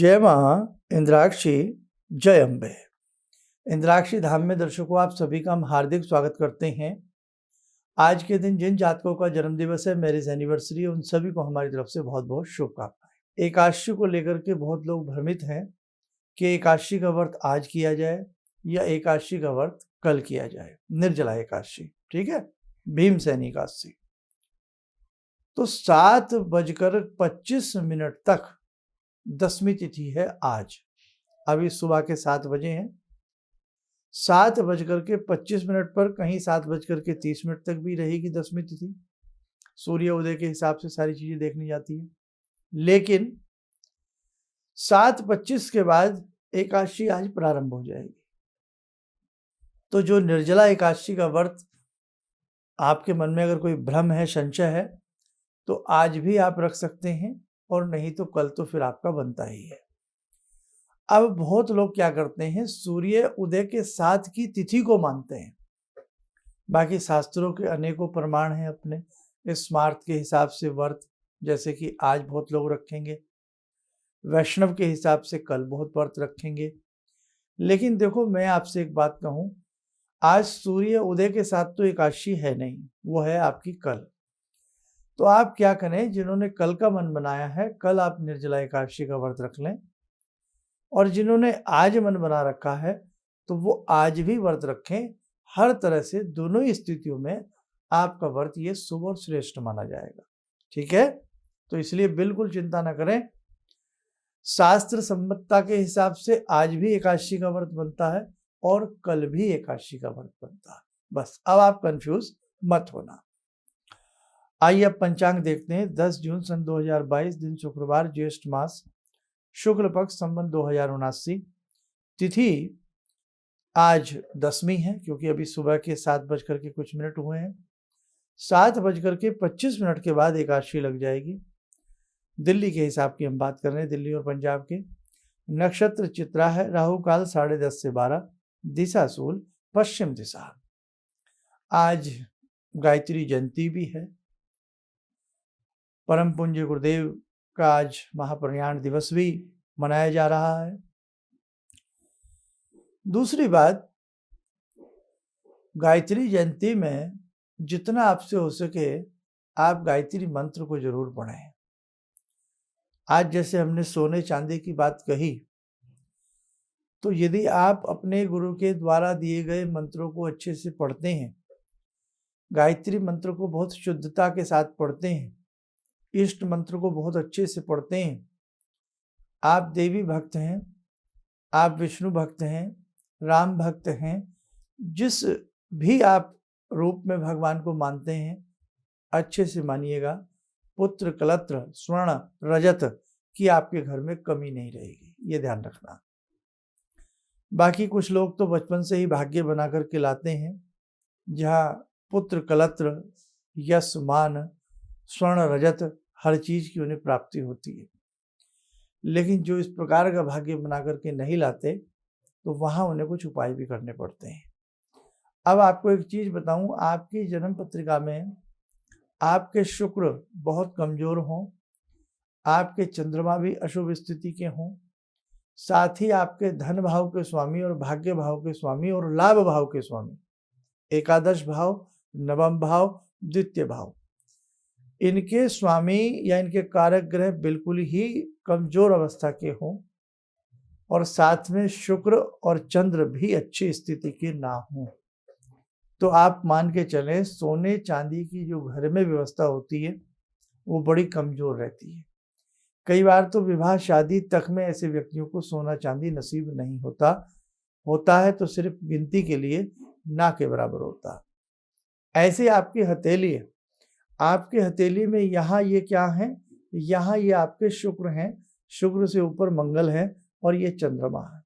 जय माँ इंद्राक्षी, जय अम्बे। इंद्राक्षी धाम में दर्शकों आप सभी का हम हार्दिक स्वागत करते हैं। आज के दिन जिन जातकों का जन्म दिवस है, मैरिज एनिवर्सरी है, उन सभी को हमारी तरफ से बहुत बहुत शुभकामनाएं। एकादशी को लेकर के बहुत लोग भ्रमित हैं कि एकादशी का व्रत आज किया जाए या एकादशी का व्रत कल किया जाए, निर्जला एकादशी, ठीक है, भीमसेनी एकादशी। तो 7:25 तक 10वीं तिथि है आज। अभी सुबह के 7 बजे हैं। 7:25 पर कहीं 7:30 तक भी रहेगी 10वीं तिथि। सूर्य उदय के हिसाब से सारी चीजें देखनी जाती है, लेकिन 7:25 के बाद एकादशी आज प्रारंभ हो जाएगी। तो जो निर्जला एकादशी का व्रत आपके मन में अगर कोई भ्रम है, संशय है, तो आज भी आप रख सकते हैं, और नहीं तो कल तो फिर आपका बनता ही है। अब बहुत लोग क्या करते हैं, सूर्य उदय के साथ की तिथि को मानते हैं। बाकी शास्त्रों के अनेकों प्रमाण हैं अपने स्मार्थ के हिसाब से व्रत, जैसे कि आज बहुत लोग रखेंगे, वैष्णव के हिसाब से कल बहुत व्रत रखेंगे। लेकिन देखो, मैं आपसे एक बात कहूँ, आज सूर्य उदय के साथ तो एकादशी है नहीं, वो है आपकी कल। तो आप क्या करें, जिन्होंने कल का मन बनाया है, कल आप निर्जला एकादशी का व्रत रख लें, और जिन्होंने आज मन बना रखा है तो वो आज भी व्रत रखें। हर तरह से दोनों ही स्थितियों में आपका व्रत ये शुभ और श्रेष्ठ माना जाएगा, ठीक है। तो इसलिए बिल्कुल चिंता न करें, शास्त्र सम्मतता के हिसाब से आज भी एकादशी का व्रत बनता है और कल भी एकादशी का व्रत बनता है। बस अब आप कंफ्यूज मत होना। आइए अब पंचांग देखते हैं। 10 जून सन 2022, दिन शुक्रवार, ज्येष्ठ मास, शुक्ल पक्ष, संवत 2079। तिथि आज 10वीं है, क्योंकि अभी सुबह के 7:00 हुए हैं। 7:25 के बाद एकादशी लग जाएगी। दिल्ली के हिसाब की हम बात कर रहे हैं, दिल्ली और पंजाब के। नक्षत्र चित्रा है, राहु काल 10:30 से 12, दिशा शूल, पश्चिम दिशा। आज गायत्री जयंती भी है। परम पूज्य गुरुदेव का आज महाप्रयाण दिवस भी मनाया जा रहा है। दूसरी बात, गायत्री जयंती में जितना आपसे हो सके आप गायत्री मंत्र को जरूर पढ़ें। आज जैसे हमने सोने चांदी की बात कही, तो यदि आप अपने गुरु के द्वारा दिए गए मंत्रों को अच्छे से पढ़ते हैं, गायत्री मंत्र को बहुत शुद्धता के साथ पढ़ते हैं, इष्ट मंत्र को बहुत अच्छे से पढ़ते हैं, आप देवी भक्त हैं, आप विष्णु भक्त हैं, राम भक्त हैं, जिस भी आप रूप में भगवान को मानते हैं, अच्छे से मानिएगा, पुत्र कलत्र स्वर्ण रजत की आपके घर में कमी नहीं रहेगी, ये ध्यान रखना। बाकी कुछ लोग तो बचपन से ही भाग्य बना करके लाते हैं, जहाँ पुत्र कलत्र, यश, मान, स्वर्ण रजत हर चीज की उन्हें प्राप्ति होती है। लेकिन जो इस प्रकार का भाग्य बना करके नहीं लाते, तो वहां उन्हें कुछ उपाय भी करने पड़ते हैं। अब आपको एक चीज बताऊं, आपकी जन्म पत्रिका में आपके शुक्र बहुत कमजोर हों, आपके चंद्रमा भी अशुभ स्थिति के हों, साथ ही आपके धन भाव के स्वामी और भाग्य भाव के स्वामी और लाभ भाव के स्वामी, एकादश भाव, नवम भाव, द्वितीय भाव, इनके स्वामी या इनके कारक ग्रह बिल्कुल ही कमजोर अवस्था के हों, और साथ में शुक्र और चंद्र भी अच्छी स्थिति के ना हों, तो आप मान के चलें, सोने चांदी की जो घर में व्यवस्था होती है वो बड़ी कमजोर रहती है। कई बार तो विवाह शादी तक में ऐसे व्यक्तियों को सोना चांदी नसीब नहीं होता है तो सिर्फ गिनती के लिए, ना के बराबर होता। ऐसे आपकी हथेली है, आपके हथेली में यहाँ ये क्या है, यहाँ ये आपके शुक्र हैं, शुक्र से ऊपर मंगल है और ये चंद्रमा है।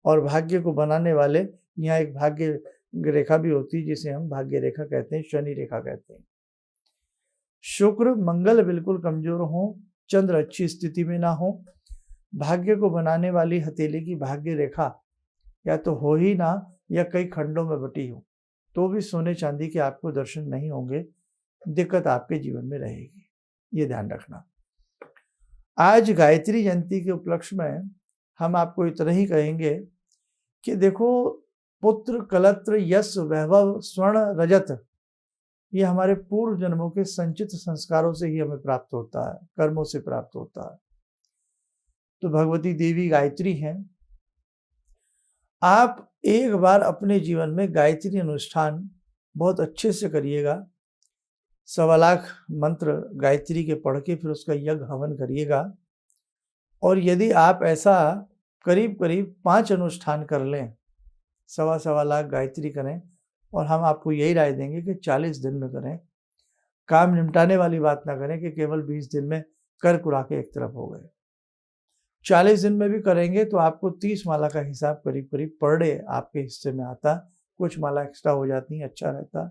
और भाग्य को बनाने वाले यहाँ एक भाग्य रेखा भी होती है, जिसे हम भाग्य रेखा कहते हैं, शनि रेखा कहते हैं। शुक्र मंगल बिल्कुल कमजोर हो, चंद्र अच्छी स्थिति में ना हो, भाग्य को बनाने वाली हथेली की भाग्य रेखा या तो हो ही ना, या कई खंडों में बटी हो, तो भी सोने चांदी के आपको दर्शन नहीं होंगे, दिक्कत आपके जीवन में रहेगी, ये ध्यान रखना। आज गायत्री जयंती के उपलक्ष्य में हम आपको इतना ही कहेंगे कि देखो, पुत्र कलत्र यश वैभव स्वर्ण रजत, ये हमारे पूर्व जन्मों के संचित संस्कारों से ही हमें प्राप्त होता है, कर्मों से प्राप्त होता है। तो भगवती देवी गायत्री हैं। आप एक बार अपने जीवन में गायत्री अनुष्ठान बहुत अच्छे से करिएगा। 1.25 लाख मंत्र गायत्री के पढ़ के फिर उसका यज्ञ हवन करिएगा। और यदि आप ऐसा करीब करीब 5 अनुष्ठान कर लें, 1.25 लाख गायत्री करें, और हम आपको यही राय देंगे कि 40 दिन में करें। काम निपटाने वाली बात ना करें कि केवल 20 दिन में कर कुरा के एक तरफ हो गए। 40 दिन में भी करेंगे तो आपको 30 माला का हिसाब करीब करीब पर डे आपके हिस्से में आता। कुछ माला एक्स्ट्रा हो जाती है, अच्छा रहता।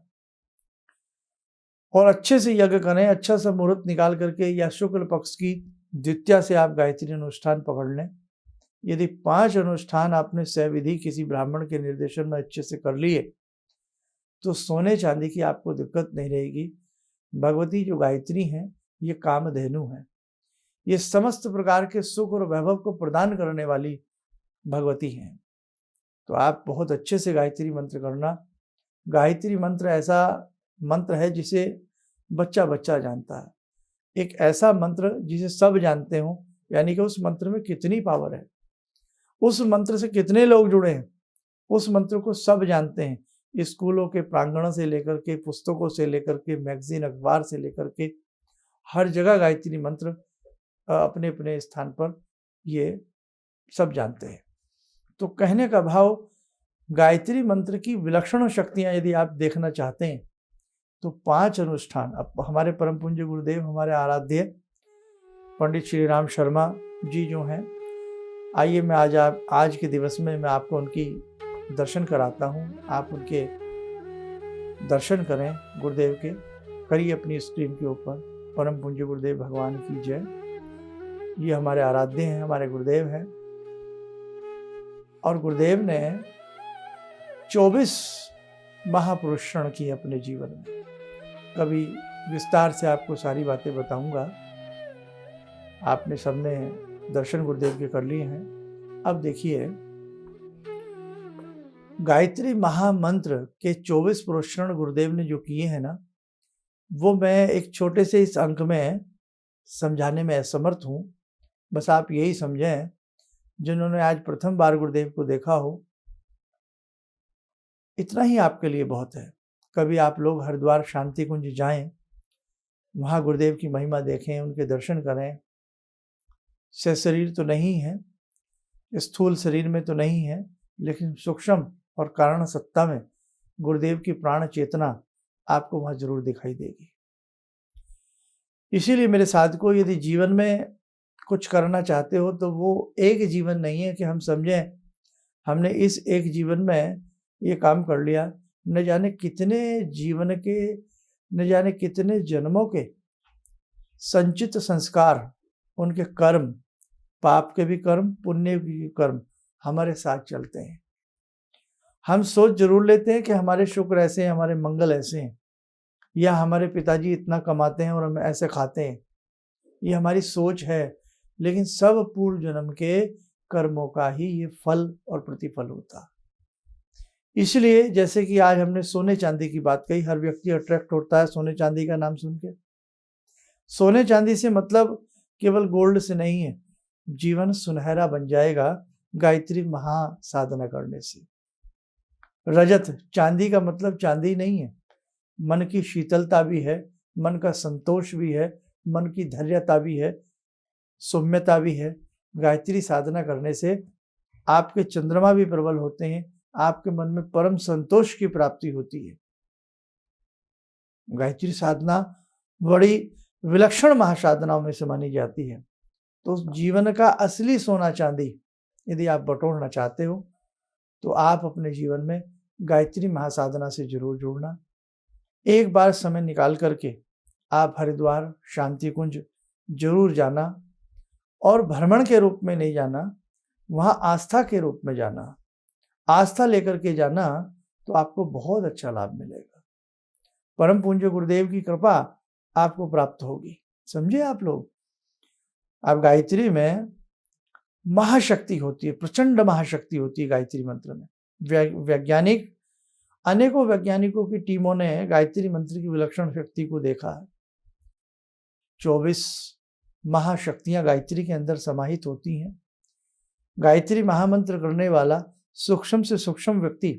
और अच्छे से यज्ञ करें, अच्छा सा मुहूर्त निकाल करके, या शुक्ल पक्ष की द्वितीया से आप गायत्री अनुष्ठान पकड़ लें। यदि 5 अनुष्ठान आपने सविधि किसी ब्राह्मण के निर्देशन में अच्छे से कर लिए तो सोने चांदी की आपको दिक्कत नहीं रहेगी। भगवती जो गायत्री हैं ये कामधेनु है, ये समस्त प्रकार के सुख और वैभव को प्रदान करने वाली भगवती हैं। तो आप बहुत अच्छे से गायत्री मंत्र करना। गायत्री मंत्र ऐसा मंत्र है जिसे बच्चा बच्चा जानता है, एक ऐसा मंत्र जिसे सब जानते हो, यानी कि उस मंत्र में कितनी पावर है, उस मंत्र से कितने लोग जुड़े हैं, उस मंत्र को सब जानते हैं। स्कूलों के प्रांगणों से लेकर के, पुस्तकों से लेकर के, मैगजीन अखबार से लेकर के, हर जगह गायत्री मंत्र अपने अपने स्थान पर ये सब जानते हैं। तो कहने का भाव, गायत्री मंत्र की विलक्षण शक्तियां यदि आप देखना चाहते हैं तो 5 अनुष्ठान, अब हमारे परम पूज्य गुरुदेव, हमारे आराध्य पंडित श्री राम शर्मा जी जो हैं, आइए मैं आज के दिवस में मैं आपको उनकी दर्शन कराता हूँ। आप उनके दर्शन करें गुरुदेव के, करिए अपनी स्क्रीन के ऊपर। परम पूज्य गुरुदेव भगवान की जय। ये हमारे आराध्य हैं, हमारे गुरुदेव हैं। और गुरुदेव ने 24 महापुरुषण किए अपने जीवन में। कभी विस्तार से आपको सारी बातें बताऊंगा। आपने सबने दर्शन गुरुदेव के कर लिए हैं। अब देखिए, गायत्री महामंत्र के 24 पुरुषण गुरुदेव ने जो किए हैं ना, वो मैं एक छोटे से इस अंक में समझाने में असमर्थ हूँ। बस आप यही समझें, जिन्होंने आज प्रथम बार गुरुदेव को देखा हो, इतना ही आपके लिए बहुत है। कभी आप लोग हरिद्वार शांति कुंज जाएं, वहाँ गुरुदेव की महिमा देखें, उनके दर्शन करें। से शरीर तो नहीं है, स्थूल शरीर में तो नहीं है, लेकिन सूक्ष्म और कारण सत्ता में गुरुदेव की प्राण चेतना आपको वहाँ जरूर दिखाई देगी। इसीलिए मेरे साधकों, यदि जीवन में कुछ करना चाहते हो तो वो एक जीवन नहीं है कि हम समझें हमने इस एक जीवन में ये काम कर लिया। न जाने कितने जीवन के, न जाने कितने जन्मों के संचित संस्कार, उनके कर्म, पाप के भी कर्म, पुण्य के भी कर्म हमारे साथ चलते हैं। हम सोच जरूर लेते हैं कि हमारे शुक्र ऐसे हैं, हमारे मंगल ऐसे हैं, या हमारे पिताजी इतना कमाते हैं और हम ऐसे खाते हैं। ये हमारी सोच है, लेकिन सब पूर्व जन्म के कर्मों का ही ये फल और प्रतिफल होता। इसलिए जैसे कि आज हमने सोने चांदी की बात कही, हर व्यक्ति अट्रैक्ट होता है सोने चांदी का नाम सुन के। सोने चांदी से मतलब केवल गोल्ड से नहीं है, जीवन सुनहरा बन जाएगा गायत्री महासाधना करने से। रजत, चांदी का मतलब चांदी नहीं है, मन की शीतलता भी है, मन का संतोष भी है, मन की धैर्यता भी है, सौम्यता भी है। गायत्री साधना करने से आपके चंद्रमा भी प्रबल होते हैं, आपके मन में परम संतोष की प्राप्ति होती है। गायत्री साधना बड़ी विलक्षण महासाधनाओं में से मानी जाती है। तो जीवन का असली सोना चांदी यदि आप बटोरना चाहते हो तो आप अपने जीवन में गायत्री महासाधना से जरूर जुड़ना। एक बार समय निकाल करके आप हरिद्वार शांति कुंज जरूर जाना, और भ्रमण के रूप में नहीं जाना, वहाँ आस्था के रूप में जाना। आस्था लेकर के जाना तो आपको बहुत अच्छा लाभ मिलेगा। परम पूज्य गुरुदेव की कृपा आपको प्राप्त होगी। समझे आप लोग? अब गायत्री में महाशक्ति होती है, प्रचंड महाशक्ति होती है गायत्री मंत्र में। वैज्ञानिक, अनेकों वैज्ञानिकों की टीमों ने गायत्री मंत्र की विलक्षण शक्ति को देखा है। 24 महाशक्तियां गायत्री के अंदर समाहित होती हैं। गायत्री महामंत्र करने वाला सूक्ष्म से सूक्ष्म व्यक्ति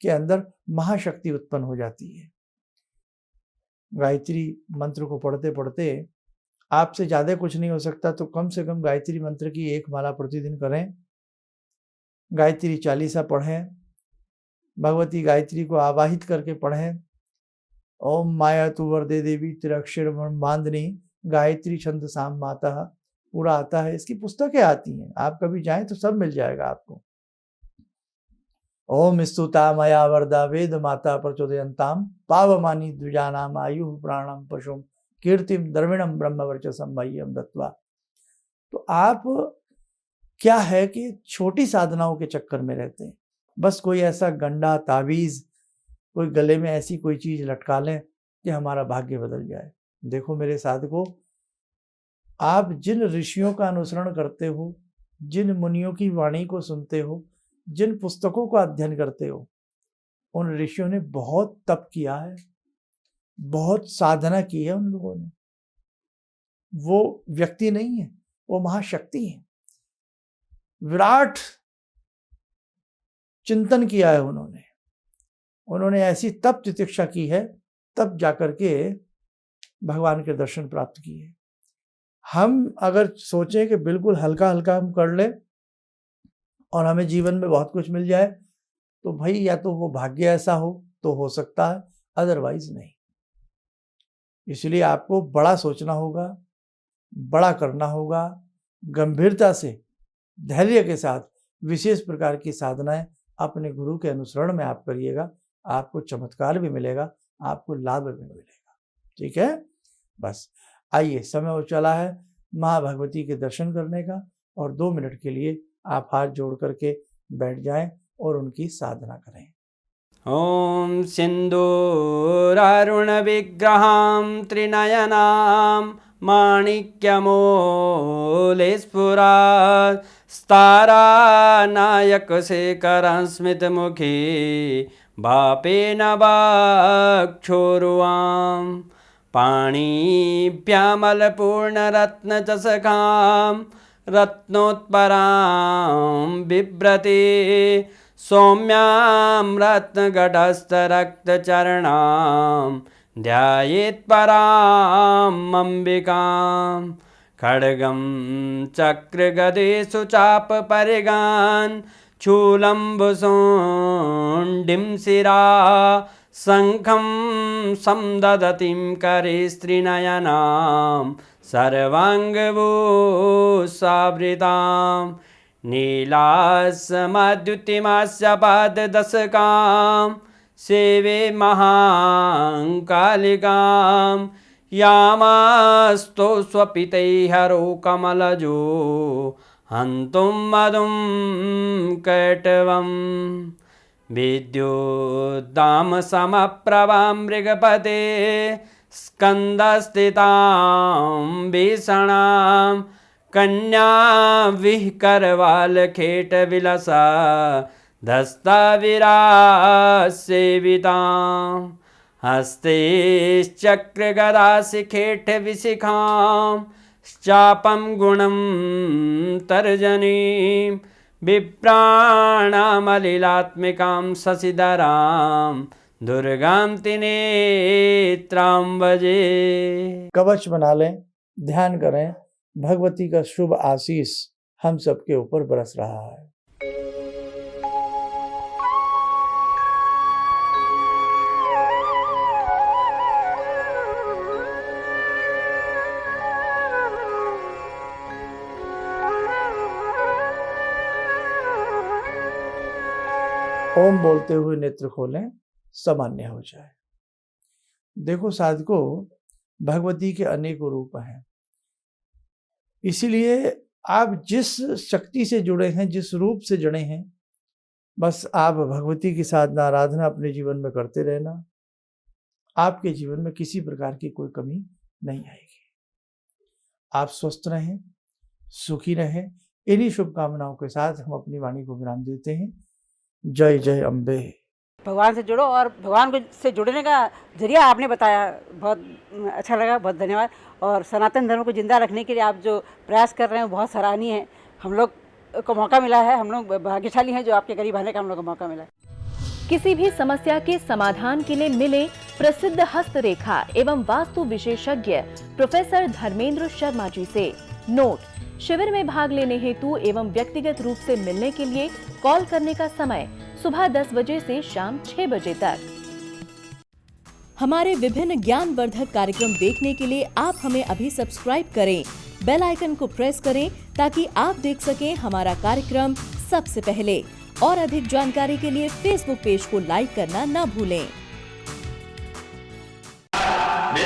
के अंदर महाशक्ति उत्पन्न हो जाती है। गायत्री मंत्र को पढ़ते पढ़ते आपसे ज़्यादा कुछ नहीं हो सकता, तो कम से कम गायत्री मंत्र की एक माला प्रतिदिन करें, गायत्री चालीसा पढ़ें, भगवती गायत्री को आवाहित करके पढ़ें। ओम माया तु वरदे देवी त्रिअक्षर ब्रह्मांडनी गायत्री छंद साम माता, पूरा आता है, इसकी पुस्तकें आती हैं, आप कभी जाएं तो सब मिल जाएगा आपको। ओम स्तुता मया वरदा वेद माता प्रचोदयंताम पावमानी द्विजानाम आयु प्राणम पशुम कीर्तिम द्रविणम ब्रह्मवर्चसम मह्यम दत्वा। तो आप क्या है कि छोटी साधनाओं के चक्कर में रहते हैं, बस कोई ऐसा गंडा ताबीज, कोई गले में ऐसी कोई चीज लटका लें कि हमारा भाग्य बदल जाए। देखो मेरे साधकों, आप जिन ऋषियों का अनुसरण करते हो, जिन मुनियों की वाणी को सुनते हो, जिन पुस्तकों का अध्ययन करते हो, उन ऋषियों ने बहुत तप किया है, बहुत साधना की है उन लोगों ने। वो व्यक्ति नहीं है, वो महाशक्ति है। विराट चिंतन किया है उन्होंने ऐसी तप तितिक्षा की है, तब जाकर के भगवान के दर्शन प्राप्त किए। हम अगर सोचें कि बिल्कुल हल्का हल्का हम कर ले और हमें जीवन में बहुत कुछ मिल जाए, तो भाई या तो वो भाग्य ऐसा हो सकता है, अदरवाइज नहीं। इसलिए आपको बड़ा सोचना होगा, बड़ा करना होगा, गंभीरता से, धैर्य के साथ विशेष प्रकार की साधनाएं अपने गुरु के अनुसरण में आप करिएगा, आपको चमत्कार भी मिलेगा, आपको लाभ भी मिलेगा। ठीक है, बस आइए, समय हो चला है माँ भगवती के दर्शन करने का, और 2 मिनट के लिए आप हाथ जोड़ करके बैठ जाएं और उनकी साधना करें। ओम सिंदूरारुण विग्रहां त्रिनयनां माणिक्यमूले स्फुरात् स्तारानायकशेखरं स्मितमुखी भापेन वाक्षोरुवां पाणिभ्यामलपूर्णरत्नचषकां रत्नोत्परां बिभ्रति सौम्यां रत्नगटस्थरक्तचरणां ध्यायेत् पराम् अम्बिकां खड्गं चक्रगदेषु चापपरिगान् शूलम्बुशुण्डिं शिरा शङ्खं संदधतीं करे स्त्रीनयनां सर्वाङ्गभूषावृतां नीलासमद्युतिमास्य पाददशकां सेवे महाकालिकां यामास्तो स्वपितैहरो कमलजो हन्तुं मधुं कैटवं विद्युद्दामसमप्रभां मृगपते स्कन्दस्थितां भीषणां कन्या विहकरवालखेटविलसा धस्ताविरासेवितां हस्तैश्चक्रगदाशिखेटविशिखां चापं गुणं तर्जनीं विप्राणामलिलात्मिकां शशिधरां दुर्गां त्रिनेत्रां भजे। कवच बना लें, ध्यान करें, भगवती का शुभ आशीष हम सबके ऊपर बरस रहा है। ओम बोलते हुए नेत्र खोलें, सामान्य हो जाए। देखो साधकों, भगवती के अनेकों रूप हैं, इसीलिए आप जिस शक्ति से जुड़े हैं, जिस रूप से जुड़े हैं, बस आप भगवती की साधना आराधना अपने जीवन में करते रहना, आपके जीवन में किसी प्रकार की कोई कमी नहीं आएगी। आप स्वस्थ रहें, सुखी रहें। इन्हीं शुभकामनाओं के साथ हम अपनी वाणी को विराम देते हैं। जय जय अम्बे। भगवान से जुड़ो और भगवान को से जुड़ने का जरिया आपने बताया, बहुत अच्छा लगा, बहुत धन्यवाद। और सनातन धर्म को जिंदा रखने के लिए आप जो प्रयास कर रहे हैं वो बहुत सराहनीय है। हम लोग को मौका मिला है, हम लोग भाग्यशाली हैं जो आपके करीब आने का हम लोग को मौका मिला है। किसी भी समस्या के समाधान के लिए मिले प्रसिद्ध हस्तरेखा एवं वास्तु विशेषज्ञ प्रोफेसर धर्मेंद्र शर्मा जी से। नोट: शिविर में भाग लेने हेतु एवं व्यक्तिगत रूप से मिलने के लिए कॉल करने का समय सुबह 10 बजे से शाम 6 बजे तक। हमारे विभिन्न ज्ञानवर्धक कार्यक्रम देखने के लिए आप हमें अभी सब्सक्राइब करें, बेल आइकन को प्रेस करें ताकि आप देख सकें हमारा कार्यक्रम सबसे पहले। और अधिक जानकारी के लिए फेसबुक पेज को लाइक करना न भूलें। Yo